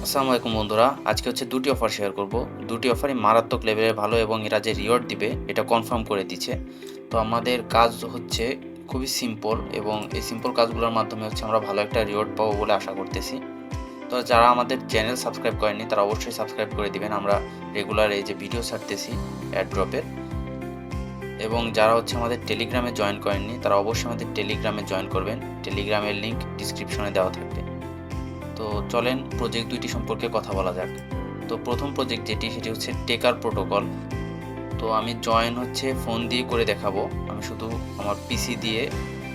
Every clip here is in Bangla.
আসসালামু আলাইকুম বন্ধুরা, আজকে হচ্ছে দুটি অফার শেয়ার করব। দুটি অফারই মারাত্মক লেভেলের ভালো এবং এরা যে রিওয়ার্ড দিবে এটা কনফার্ম করে দিচ্ছে। তো আমাদের কাজ হচ্ছে খুবই সিম্পল এবং এই সিম্পল কাজগুলোর মাধ্যমে হচ্ছে আমরা ভালো একটা রিওয়ার্ড পাবো বলে আশা করতেছি। তো যারা আমাদের চ্যানেল সাবস্ক্রাইব করেননি তারা অবশ্যই সাবস্ক্রাইব করে দিবেন। আমরা রেগুলার এই যে ভিডিও ছাড়তেছি অ্যাড্রপের। এবং যারা হচ্ছে আমাদের টেলিগ্রামে জয়েন করেননি তারা অবশ্যই আমাদের টেলিগ্রামে জয়েন করবেন। টেলিগ্রামের লিঙ্ক ডিসক্রিপশনে দেওয়া থাকবে। তো চলেন প্রজেক্ট দুইটি সম্পর্কে কথা বলা যাক। তো প্রথম প্রজেক্ট সেটি হচ্ছে টেকার প্রোটোকল। তো আমি জয়েন হচ্ছে ফোন দিয়ে করে দেখাবো। আমি শুধু আমার পিসি দিয়ে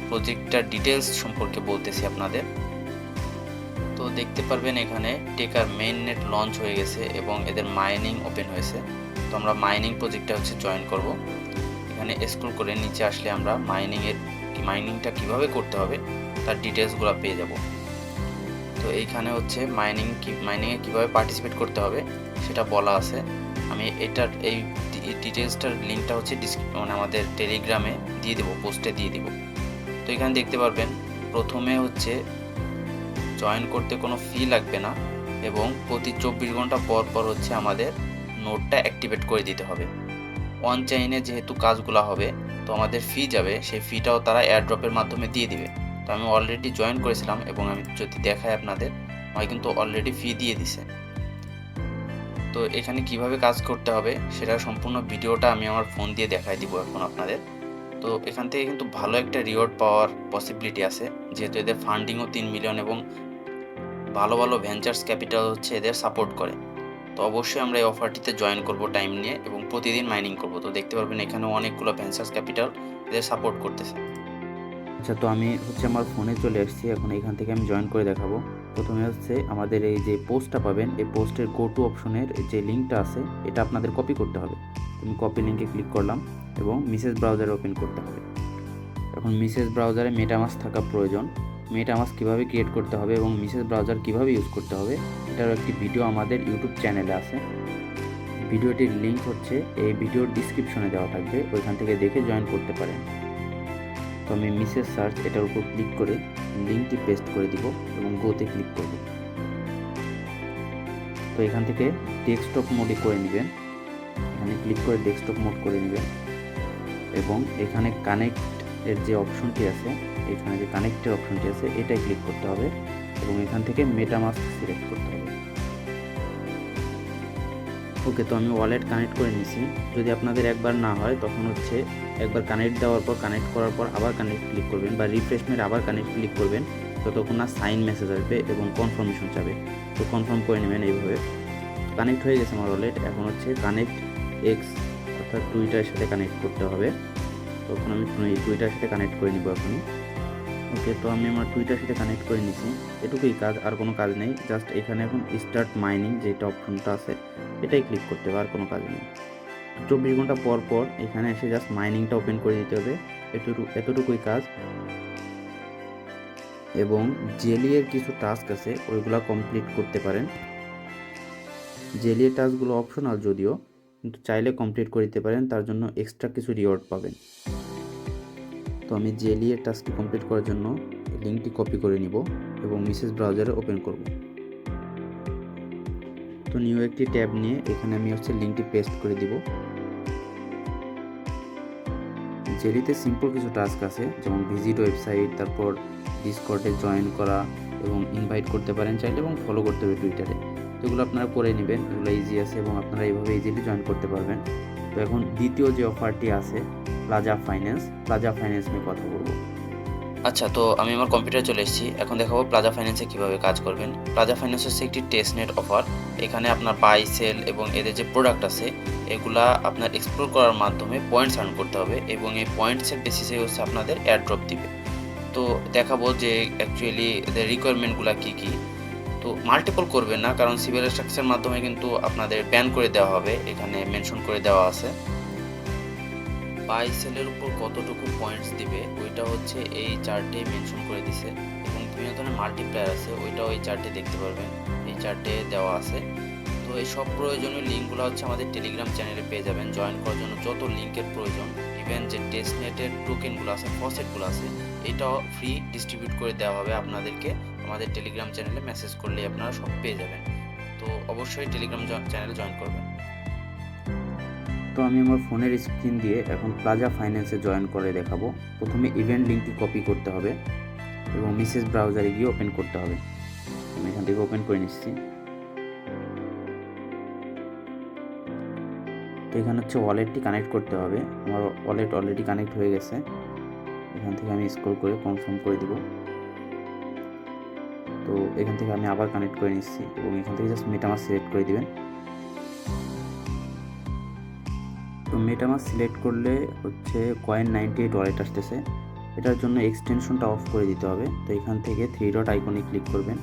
প্রজেক্টটার ডিটেলস সম্পর্কে বলতেছি আপনাদের। তো দেখতে পারবেন এখানে টেকার মেইন নেট লঞ্চ হয়ে গেছে এবং এদের মাইনিং ওপেন হয়েছে। তো আমরা মাইনিং প্রজেক্টটা হচ্ছে জয়েন করব। এখানে স্ক্রল করে নিচে আসলে আমরা মাইনিংটা কিভাবে করতে হবে তার ডিটেলসগুলো পেয়ে যাব। তো এইখানে হচ্ছে মাইনিংয়ে কীভাবে পার্টিসিপেট করতে হবে সেটা বলা আছে। আমি এই ডিটেলসটার লিঙ্কটা হচ্ছে মানে আমাদের টেলিগ্রামে দিয়ে দেবো, পোস্টে দিয়ে দিব। তো এখানে দেখতে পারবেন প্রথমে হচ্ছে জয়েন করতে কোনো ফি লাগবে না এবং প্রতি 24 ঘন্টা পর পর হচ্ছে আমাদের নোটটা অ্যাক্টিভেট করে দিতে হবে। অন চেইনে যেহেতু কাজগুলো হবে তো আমাদের ফি যাবে, সেই ফিটাও তারা এয়ারড্রপের মাধ্যমে দিয়ে দিবে। তো আমি অলরেডি জয়েন করেছিলাম এবং আমি যদি দেখাই আপনাদের, আমায় কিন্তু অলরেডি ফি দিয়ে দিছে। তো এখানে কিভাবে কাজ করতে হবে সেটা সম্পূর্ণ ভিডিওটা আমি আমার ফোন দিয়ে দেখাই দিব এখন আপনাদের। তো এখান থেকে কিন্তু ভালো একটা রিওয়ার্ড পাওয়ার পসিবিলিটি আছে, যেহেতু এদের ফান্ডিংও 3 মিলিয়ন এবং ভালো ভালো ভেঞ্চার্স ক্যাপিটাল হচ্ছে এদের সাপোর্ট করে। তো অবশ্যই আমরা এই অফারটিতে জয়েন করব টাইম নিয়ে এবং প্রতিদিন মাইনিং করব। তো দেখতে পারবেন এখানে অনেকগুলো ভেঞ্চার্স ক্যাপিটাল এদের সাপোর্ট করতেছে। আচ্ছা, তো আমি হচ্ছে আমার ফোনে চলে আসছি, এখন এখান থেকে আমি জয়েন করে দেখাবো। প্রথমে হচ্ছে আমাদের এই যে পোস্টটা পাবেন, এই পোস্টের গো টু অপশনের যে লিঙ্কটা আছে এটা আপনাদের কপি করতে হবে। আমি কপি লিঙ্কে ক্লিক করলাম এবং মিসেস ব্রাউজারে ওপেন করতে হবে। এখন মিসেস ব্রাউজারে মেটামাস্ক থাকা প্রয়োজন। মেটামাস্ক কীভাবে ক্রিয়েট করতে হবে এবং মিসেস ব্রাউজার কীভাবে ইউজ করতে হবে এটারও একটি ভিডিও আমাদের ইউটিউব চ্যানেলে আছে। ভিডিওটির লিঙ্ক হচ্ছে এই ভিডিওর ডিসক্রিপশনে দেওয়া থাকবে, ওইখান থেকে দেখে জয়েন করতে পারেন। তো আমি মিসেস সার্চ এটার উপর ক্লিক করে লিঙ্কটি পেস্ট করে দিব এবং গোতে ক্লিক করব। তো এখান থেকে ডেস্কটপ মোডে করে নেবেন, এখানে ক্লিক করে ডেস্কটপ মোড করে নেবেন এবং এখানে কানেক্ট এর যে অপশনটি আছে, এখানে যে কানেক্টের অপশনটি আছে এটাই ক্লিক করতে হবে এবং এখান থেকে মেটামাস্ক সিলেক্ট করতে হবে। ওকে, তো আমি ওয়ালেট কানেক্ট করে নিছি। যদি আপনাদের একবার না হয় তখন হচ্ছে একবার কানেক্ট দেওয়ার পর কানেক্ট করার পর আবার কানেক্ট ক্লিক করবেন বা রিফ্রেশ মেরে আবার কানেক্ট ক্লিক করবেন, ততক্ষণ না সাইন মেসেজ আসবে এবং কনফার্মেশন যাবে। তো কনফার্ম করে নেবেন এইভাবে। কানেক্ট হয়ে গেছে আমার ওয়ালেট, এখন হচ্ছে কানেক্ট এক্স অর্থাৎ টুইটারের সাথে কানেক্ট করতে হবে। তখন আমি টুইটারের সাথে কানেক্ট করে নিব এখনই। ওকে, তো আমি আমার টুইটারের সাথে কানেক্ট করে নিছি, এটুকুই কাজ, আর কোনো কাজ নেই। জাস্ট এখানে এখন স্টার্ট মাইনিং যেটা অপশনটা আছে এটাই ক্লিক করতে হবে, আর কোনো কাজ নেই। 24 ঘন্টা পর পর এখানে এসে জাস্ট মাইনিংটা ওপেন করে দিতে হবে, এতটুকুই কাজ। এবং জেলিয়ের কিছু টাস্ক আছে ওইগুলো কমপ্লিট করতে পারেন। জেলিয়ের টাস্কগুলো অপশনাল যদিও, কিন্তু চাইলে কমপ্লিট করে দিতে পারেন, তার জন্য এক্সট্রা কিছু রিওয়ার্ড পাবেন। তো আমি জেলিয়ের টাস্কটি কমপ্লিট করার জন্য লিঙ্কটি কপি করে নিব এবং মিসেস ব্রাউজারে ওপেন করব। তো নিউ একটি ট্যাব নিয়ে এখানে আমি হচ্ছে লিঙ্কটি পেস্ট করে দিব। জেলিতে সিম্পল কিছু টাস্ক আছে, যেমন ভিজিট ওয়েবসাইট, তারপর ডিসকর্ডে জয়েন করা এবং ইনভাইট করতে পারেন চাইলে, এবং ফলো করতে হবে টুইটারে। তো এগুলো আপনারা করে নেবেন, এগুলো ইজি আছে এবং আপনারা এইভাবে ইজিলি জয়েন করতে পারবেন। তো এখন দ্বিতীয় যে অফারটি আছে প্লাজা ফাইন্যান্স নিয়ে কথা বলবো। আচ্ছা, তো আমি আমার কম্পিউটারে চলে এসেছি, এখন দেখাবো প্লাজা ফাইন্যান্সে কীভাবে কাজ করবেন। প্লাজা ফাইন্যান্স হচ্ছে একটি টেস্টনেট অফার। এখানে আপনার বাই সেল এবং এদের যে প্রোডাক্ট আছে এগুলা আপনার এক্সপ্লোর করার মাধ্যমে পয়েন্টস আর্ন করতে হবে এবং এই পয়েন্টসের বেসিসে হচ্ছে আপনাদের এয়ারড্রপ দিবে। তো দেখাবো যে অ্যাকচুয়ালি এদের রিকোয়ারমেন্টগুলো কী কী। তো মাল্টিপল করবেন না, কারণ সিভিল স্ট্রাকচারের মাধ্যমে কিন্তু আপনাদের ব্যান করে দেওয়া হবে, এখানে মেনশন করে দেওয়া আছে। বাই সেলের উপর কতটুকু পয়েন্টস দিবে ওইটা হচ্ছে এই চার্টে মেনশন করে দিছে এবং বিভিন্ন ধরনের মাল্টিপ্লায়ার আছে, ওইটাও এই চার্টে দেখতে পারবেন, এই চার্টে দেওয়া আছে। তো এই সব প্রয়োজনীয় লিঙ্কগুলো হচ্ছে আমাদের টেলিগ্রাম চ্যানেলে পেয়ে যাবেন। জয়েন করার জন্য যত লিঙ্কের প্রয়োজন, ইভেন যে টেস্টনেটের টোকেনগুলো আছে, ফসেটগুলো আছে, এটাও ফ্রি ডিস্ট্রিবিউট করে দেওয়া হবে আপনাদেরকে। আমাদের টেলিগ্রাম চ্যানেলে মেসেজ করলেই আপনারা সব পেয়ে যাবেন। তো অবশ্যই টেলিগ্রাম চ্যানেলে জয়েন করবেন। তো আমি আমার ফোনের স্ক্রিন দিয়ে এখন প্লাজা ফাইন্যান্সে জয়েন করে দেখাবো। প্রথমে ইভেন্ট লিঙ্কটি কপি করতে হবে এবং মেসেজ ব্রাউজারে গিয়ে ওপেন করতে হবে। আমি এখান থেকে ওপেন করে নিচ্ছি। তো এখানে হচ্ছে ওয়ালেটটি কানেক্ট করতে হবে। আমার ওয়ালেট অলরেডি কানেক্ট হয়ে গেছে। এখান থেকে আমি স্ক্রল করে কনফার্ম করে দিব। তো এখান থেকে আমি আবার কানেক্ট করে নিচ্ছি এবং এখান থেকে জাস্ট মেটামাস্ক সিলেক্ট করে দিবেন। তো মেটামাস্ক সিলেক্ট করলে হচ্ছে Coin98 ওয়ালেট আসতেছে। এটার জন্য এক্সটেনশনটা অফ করে দিতে হবে। তো এখান থেকে 3 ডট আইকনে ক্লিক করবেন।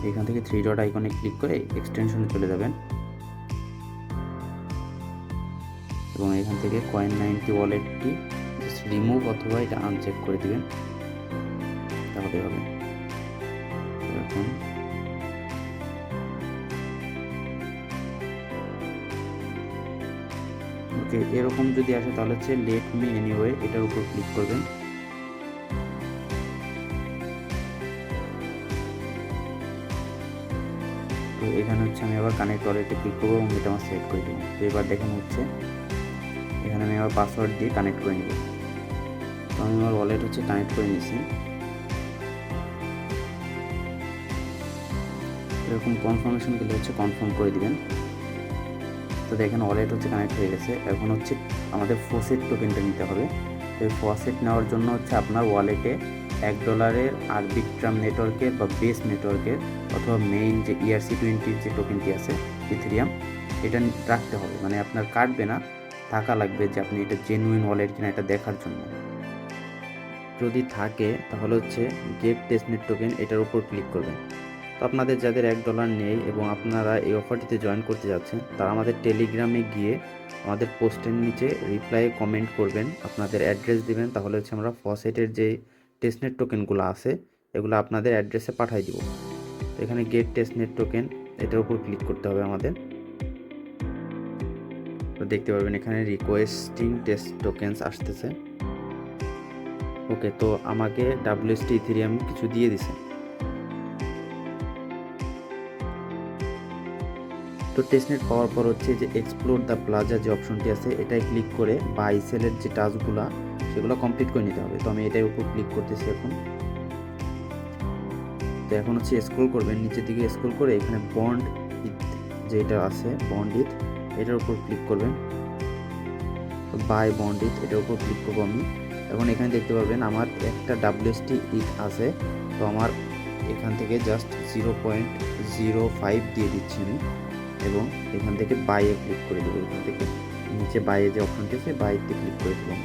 এখান থেকে 3 ডট আইকনে ক্লিক করে এক্সটেনশনে চলে যাবেন এবং এখান থেকে Coin90 ওয়ালেটটি রিমুভ অথবা এটা আনচেক করে দিবেন, তাহলে হবে। এখন ওকে, এরকম যদি আসে তাহলে হচ্ছে লেট মি এনিওয়ে এটার উপর ক্লিক করবেন। তো এখানে হচ্ছে আমি আবার কানেক্ট ওয়ালেটে ক্লিক করবো এবং মেটামাস্ক সিলেক্ট করে দেবো। তো এবার দেখেন হচ্ছে এখানে আমি আবার পাসওয়ার্ড দিয়ে কানেক্ট করে নেব। তো আমি আমার ওয়ালেট হচ্ছে কানেক্ট করে নিয়েছি। এরকম কনফার্মেশন গেলে হচ্ছে কনফার্ম করে দিবেন। তো দেখেন ওয়ালেট হচ্ছে কানেক্ট হয়ে গেছে। এখন হচ্ছে আমাদের ফসেট টোকেনটা নিতে হবে। তো এই ফসেট নেওয়ার জন্য হচ্ছে আপনার ওয়ালেটে $1 আরবিট্রাম নেটওয়ার্কের বা বেস নেটওয়ার্কের অথবা মেইন যে ERC20 যে টোকেনটি আছে ইথেরিয়াম, এটা রাখতে হবে। মানে আপনার কাটবে না, থাকা লাগবে যে আপনি এটা জেনুইন ওয়ালেট কিনা এটা দেখার জন্য। যদি থাকে তাহলে হচ্ছে গেট টেস্টনেট টোকেন এটার উপর ক্লিক করবেন। তো আপনাদের যাদের $1 নেই এবং আপনারা এই অফারটিতে জয়েন করতে যাচ্ছেন, তারা আমাদের টেলিগ্রামে গিয়ে আমাদের পোস্টের নিচে রিপ্লাই কমেন্ট করবেন, আপনাদের অ্যাড্রেস দিবেন, তাহলে হচ্ছে আমরা ফসেটের যে টেস্টনেট টোকেনগুলো আছে এগুলো আপনাদের অ্যাড্রেসে পাঠিয়ে দিব। তো এখানে গেট টেস্টনেট টোকেন এটার উপর ক্লিক করতে হবে আমাদের। তো দেখতে পারবেন এখানে রিকোয়েস্টিং টেস্ট টোকেনস আসতেছে। ওকে, তো আমাকে WST ইথেরিয়াম কিছু দিয়ে দিছে। তো টেস্টনেট পাওয়ার পর হচ্ছে যে এক্সপ্লোর দ্য প্লাজা যে অপশনটি আছে এটাই ক্লিক করে বাই সেলের যে টাস্কগুলো সেগুলো কমপ্লিট করে নিতে হবে। তো আমি এটার উপর ক্লিক করতেছি এখন। তো এখন হচ্ছে স্ক্রল করবেন, নিচের দিকে স্ক্রল করে এখানে বন্ড ইথ যেটা আছে বন্ড ইথ এটার উপর ক্লিক করবেন। তো বাই বন্ড ইথ এটার উপর ক্লিক করবো আমি। এখন এখানে দেখতে পারবেন আমার একটা WST ইথ আছে। তো আমার এখান থেকে জাস্ট 0.05 দিয়ে দিচ্ছি আমি এবং এখান থেকে বাইয়ে ক্লিক করে দেবো। এখান থেকে নিচে বাইয়ে যে অপশনটি আছে বাইতে ক্লিক করে দেবো।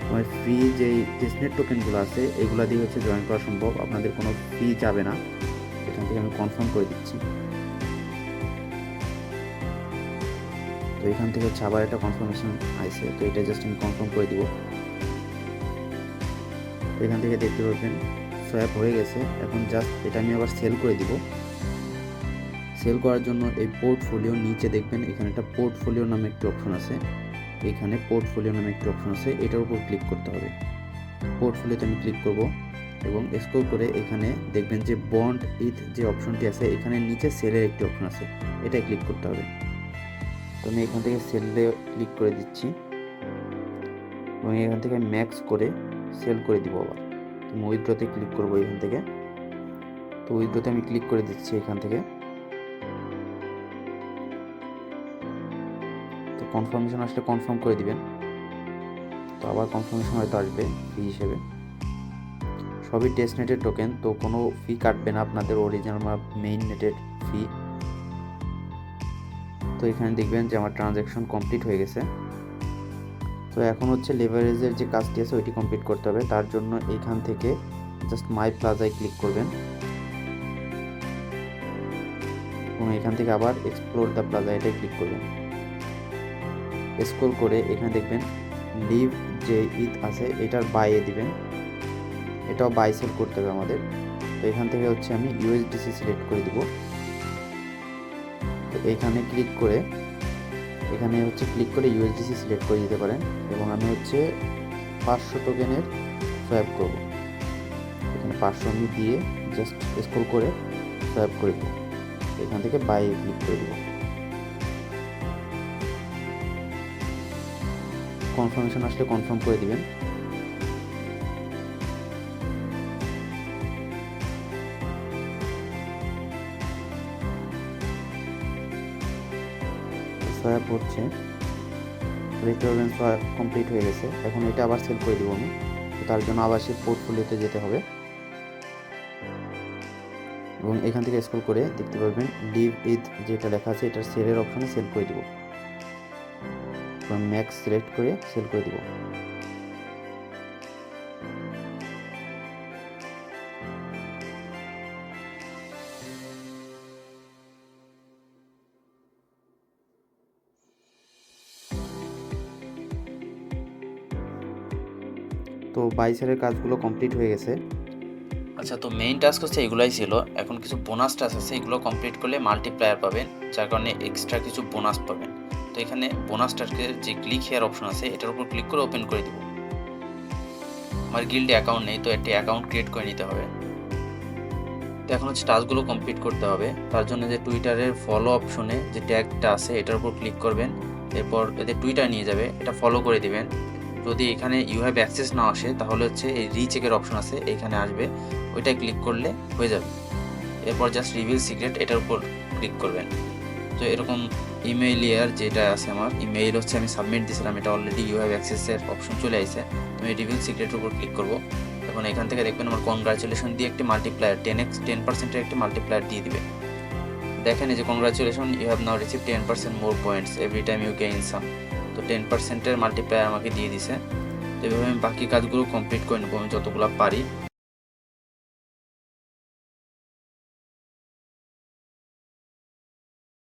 আমার ফ্রি যে টেস্টনেট টোকেনগুলো আছে এগুলো দিয়ে হচ্ছে জয়েন করা সম্ভব, আপনাদের কোনো ফি যাবে না। এখান থেকে আমি কনফার্ম করে দিচ্ছি। তো এখান থেকে হচ্ছে আবার একটা কনফার্মেশন আইছে, তো এটা জাস্ট আমি কনফার্ম করে দিব। এখান থেকে দেখতে পাবেন সোয়াপ হয়ে গেছে। এখন জাস্ট এটা আমি আবার সেল করে দিব। সেল করার জন্য এই পোর্টফোলিও নিচে দেখবেন এখানে একটা পোর্টফোলিও নামে একটি অপশন আছে। এখানে পোর্টফোলিও নামে একটি অপশন আছে, এটার উপর ক্লিক করতে হবে। পোর্টফোলিওতে আমি ক্লিক করব এবং স্ক্রল করে এখানে দেখবেন যে বন্ড ইথ যে অপশনটি আছে এখানে নিচে সেলের একটি অপশন আছে, এটাই ক্লিক করতে হবে। তো আমি এখান থেকে সেলে ক্লিক করে দিচ্ছি এবং এখান থেকে ম্যাক্স করে সেল করে দিব। আবার তো উইথড্রতে ক্লিক করবো এখান থেকে। তো উইথড্রতে আমি ক্লিক করে দিচ্ছি এখান থেকে। তো কনফার্মেশন আসলে কনফার্ম করে দিবেন। তো আবার কনফার্মেশন হয়তো আসবে ফি হিসেবে। সবই টেস্টনেটের টোকেন, তো কোনো ফি কাটবে না আপনাদের অরিজিনাল বা মেইন নেটের ফি। তো এখানে দেখবেন যে আমার ট্রানজ্যাকশন কমপ্লিট হয়ে গেছে। তো এখন হচ্ছে লেভারেজের যে কাজটি আছে ওইটি কমপ্লিট করতে হবে। তার জন্য এইখান থেকে জাস্ট মাই প্লাজায় ক্লিক করবেন এবং এখান থেকে আবার এক্সপ্লোর দ্য প্লাজা এটাই ক্লিক করবেন। স্ক্রল করে এখানে দেখবেন লিভ যে ইথ আছে এটার বাইয়ে দিবেন, এটাও বাই সেল করতে হবে আমাদের। তো এখান থেকে হচ্ছে আমি USDC সিলেক্ট করে দিব। তো এখানে ক্লিক করে USDC সিলেক্ট করে দিতে পারেন এবং আমি হচ্ছে 500 টোকেনের সোয়াপ করব। এখানে 500 আমি দিয়ে জাস্ট স্ক্রল করে সোয়াইপ করে দেবো, এখান থেকে বাই ক্লিক করে দেবো। কনফার্মেশন আসলে কনফার্ম করে দিবেন। সোয়াইপ হচ্ছে, দেখতে পাবেন সোয়াইপ কমপ্লিট হয়ে গেছে। এখন এটা আবার সেল করে দিব আমি। তো তার জন্য আবার সেই পোর্টফোলিওতে যেতে হবে এবং এখান থেকে স্ক্রল করে দেখতে পারবেন লিভ উইথ যেটা লেখা আছে এটার সেলের অপশনে সেল করে দিব। ম্যাক্স সিলেক্ট করে সেল করে দিব। তো বাইসেলের কাজগুলো কমপ্লিট হয়ে গেছে। আচ্ছা, তো মেইন টাস্ক হচ্ছে এগুলাই ছিল। এখন কিছু বোনাস টাস্ক আছে, এগুলো কমপ্লিট করলে মাল্টিপ্লায়ার পাবেন, যার কারণে এক্সট্রা কিছু বোনাস পাবেন। তো এখানে বোনাস টাস্কের যে ক্লিক হেয়ার অপশন আছে এটার উপর ক্লিক করে ওপেন করে দেবো। আমার গিল্ডে অ্যাকাউন্ট নেই, তো একটি অ্যাকাউন্ট ক্রিয়েট করে নিতে হবে। তো এখন হচ্ছে টাস্কগুলো কমপ্লিট করতে হবে। তার জন্য যে টুইটারের ফলো অপশনে যে ট্যাগটা আছে এটার উপর ক্লিক করবেন, এরপর এতে টুইটার নিয়ে যাবে, এটা ফলো করে দিবেন। যদি এখানে ইউ হ্যাভ অ্যাক্সেস না আসে তাহলে হচ্ছে এই রিচেকের অপশন আছে এইখানে আসবে, ওইটাই ক্লিক করলে হয়ে যাবে। এরপর জাস্ট রিভিল সিক্রেট এটার উপর ক্লিক করবেন। তো এরকম ইমেইল ইয়ার যেটা আছে, আমার ইমেইল হচ্ছে আমি সাবমিট দিয়েছিলাম, এটা অলরেডি ইউ হ্যাভ অ্যাক্সেসের অপশন চলে আসছে। তো আমি রিভিল সিক্রেটের উপর ক্লিক করবো। এখন এখান থেকে দেখবেন আমার কনগ্রাচুলেশন দিয়ে একটি মাল্টিপ্লায়ার 10% একটি মাল্টিপ্লায়ার দিয়ে দিবে। দেখেন এই যে congratulation, you have now receive 10% more points every time you gain some. তো 10%-এর মাল্টিপ্লায়ার আমাকে দিয়ে দিছে। তো এভাবে আমি বাকি কাজগুলো কমপ্লিট করে নেবো আমি যতগুলো পারি।